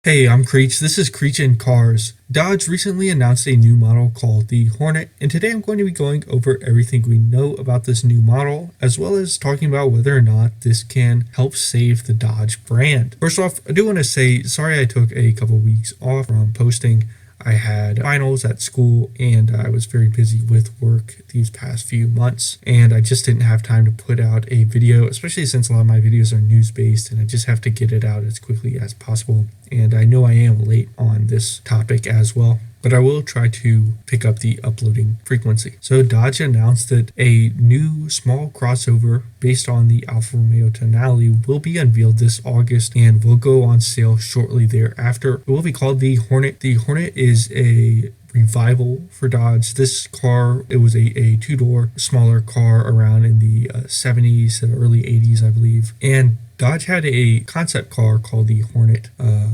Hey, I'm Creech. This is Creech in Cars. Dodge recently announced a new model called the Hornet, and today I'm going to be going over everything we know about this new model, as well as talking about whether or not this can help save the Dodge brand. First off, I do want to say sorry I took a couple weeks off from posting. I had finals at school and I was very busy with work these past few months, and I just didn't have time to put out a video, especially since a lot of my videos are news based and I just have to get it out as quickly as possible. And I know I am late on this topic as well, but I will try to pick up the uploading frequency. So Dodge announced that a new small crossover based on the Alfa Romeo Tonale will be unveiled this August and will go on sale shortly thereafter. It will be called the Hornet. The Hornet is a revival for Dodge. This car, it was a two-door smaller car around in the 70s and early 80s, I believe, and Dodge had a concept car called the Hornet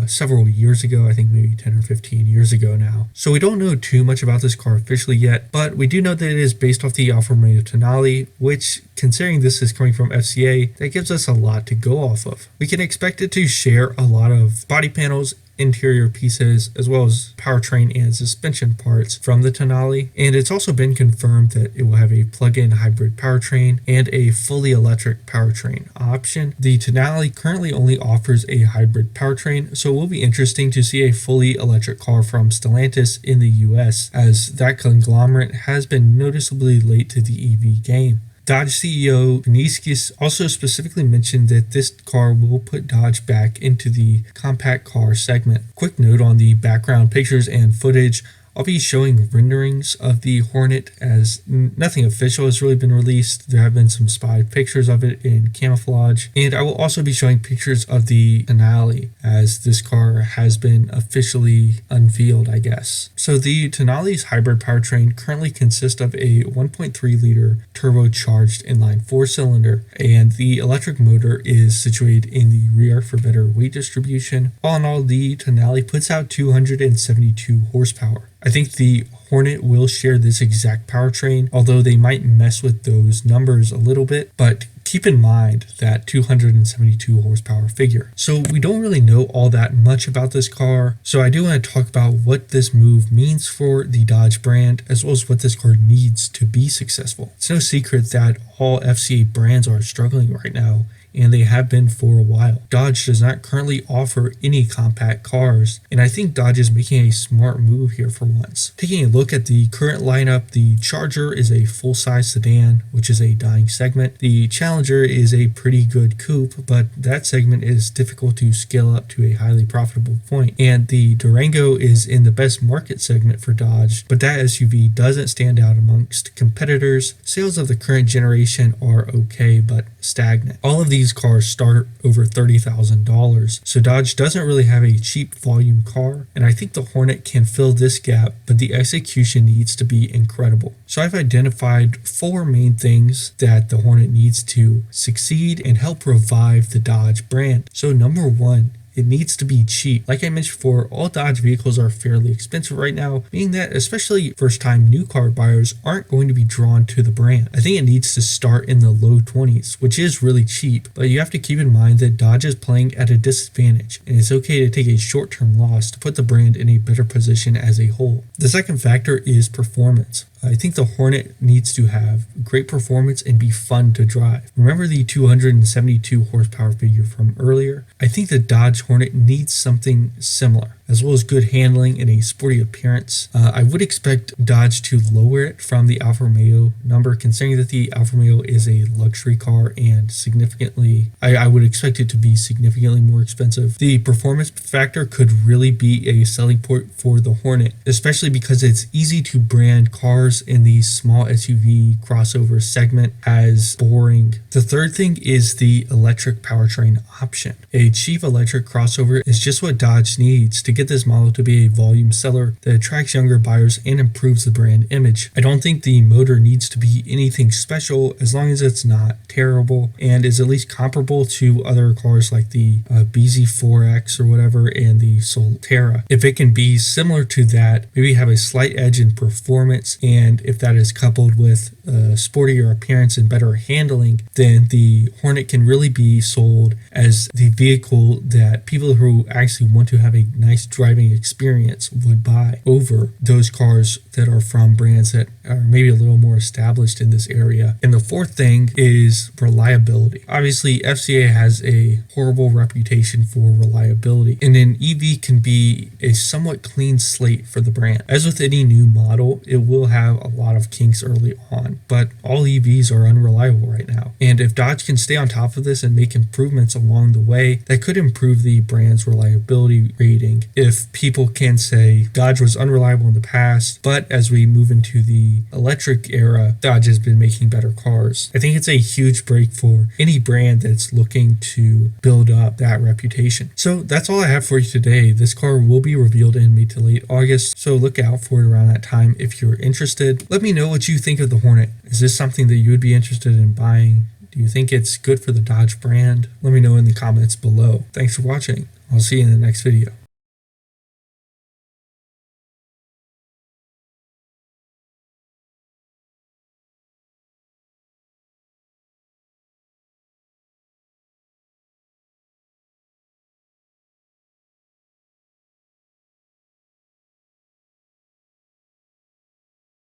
several years ago, I think maybe 10 or 15 years ago now. So we don't know too much about this car officially yet, but we do know that it is based off the Alfa Romeo Tonale, which, considering this is coming from FCA, that gives us a lot to go off of. We can expect it to share a lot of body panels, interior pieces, as well as powertrain and suspension parts from the Tonale, and it's also been confirmed that it will have a plug-in hybrid powertrain and a fully electric powertrain option. The Tonale currently only offers a hybrid powertrain, so it will be interesting to see a fully electric car from Stellantis in the US, as that conglomerate has been noticeably late to the EV game. Dodge CEO Kuniskis also specifically mentioned that this car will put Dodge back into the compact car segment. Quick note on the background pictures and footage: I'll be showing renderings of the Hornet, as nothing official has really been released. There have been some spy pictures of it in camouflage, and I will also be showing pictures of the Tonale, as this car has been officially unveiled, I guess. So the Tonale's hybrid powertrain currently consists of a 1.3 liter turbocharged inline 4-cylinder, and the electric motor is situated in the rear for better weight distribution. All in all, the Tonale puts out 272 horsepower. I think the Hornet will share this exact powertrain, although they might mess with those numbers a little bit, but keep in mind that 272 horsepower figure. So we don't really know all that much about this car, so I do want to talk about what this move means for the Dodge brand, as well as what this car needs to be successful. It's no secret that all FCA brands are struggling right now, and they have been for a while. Dodge does not currently offer any compact cars, and I think Dodge is making a smart move here for once. Taking a look at the current lineup, the Charger is a full-size sedan, which is a dying segment. The Challenger is a pretty good coupe, but that segment is difficult to scale up to a highly profitable point. And the Durango is in the best market segment for Dodge, but that SUV doesn't stand out amongst competitors. Sales of the current generation are okay, but stagnant. All of these cars start over $30,000, so Dodge doesn't really have a cheap volume car, and I think the Hornet can fill this gap, but the execution needs to be incredible. So I've identified 4 main things that the Hornet needs to succeed and help revive the Dodge brand. So number 1, it needs to be cheap. Like I mentioned before, all Dodge vehicles are fairly expensive right now, meaning that especially first-time new car buyers aren't going to be drawn to the brand. I think it needs to start in the low 20s, which is really cheap, but you have to keep in mind that Dodge is playing at a disadvantage, and it's okay to take a short-term loss to put the brand in a better position as a whole. The second factor is performance. I think the Hornet needs to have great performance and be fun to drive. Remember the 272 horsepower figure from earlier? I think the Dodge Hornet needs something similar, as well as good handling and a sporty appearance. I would expect Dodge to lower it from the Alfa Romeo number, considering that the Alfa Romeo is a luxury car and I would expect it to be significantly more expensive. The performance factor could really be a selling point for the Hornet, especially because it's easy to brand cars in the small SUV crossover segment as boring. The third thing is the electric powertrain option. A cheap electric crossover is just what Dodge needs to get this model to be a volume seller that attracts younger buyers and improves the brand image. I don't think the motor needs to be anything special as long as it's not terrible and is at least comparable to other cars like the BZ4X or whatever and the Solterra. If it can be similar to that, maybe have a slight edge in performance, and if that is coupled with sportier appearance and better handling, then the Hornet can really be sold as the vehicle that people who actually want to have a nice driving experience would buy over those cars that are from brands that are maybe a little more established in this area. And the fourth thing is reliability. Obviously, FCA has a horrible reputation for reliability, and an EV can be a somewhat clean slate for the brand. As with any new model, it will have a lot of kinks early on, but all EVs are unreliable right now. And if Dodge can stay on top of this and make improvements along the way, that could improve the brand's reliability rating. If people can say Dodge was unreliable in the past, but as we move into the electric era, Dodge has been making better cars. I think it's a huge break for any brand that's looking to build up that reputation. So that's all I have for you today. This car will be revealed in mid to late August, so look out for it around that time if you're interested. Let me know what you think of the Hornet. Is this something that you would be interested in buying? Do you think it's good for the Dodge brand? Let me know in the comments below. Thanks for watching. I'll see you in the next video.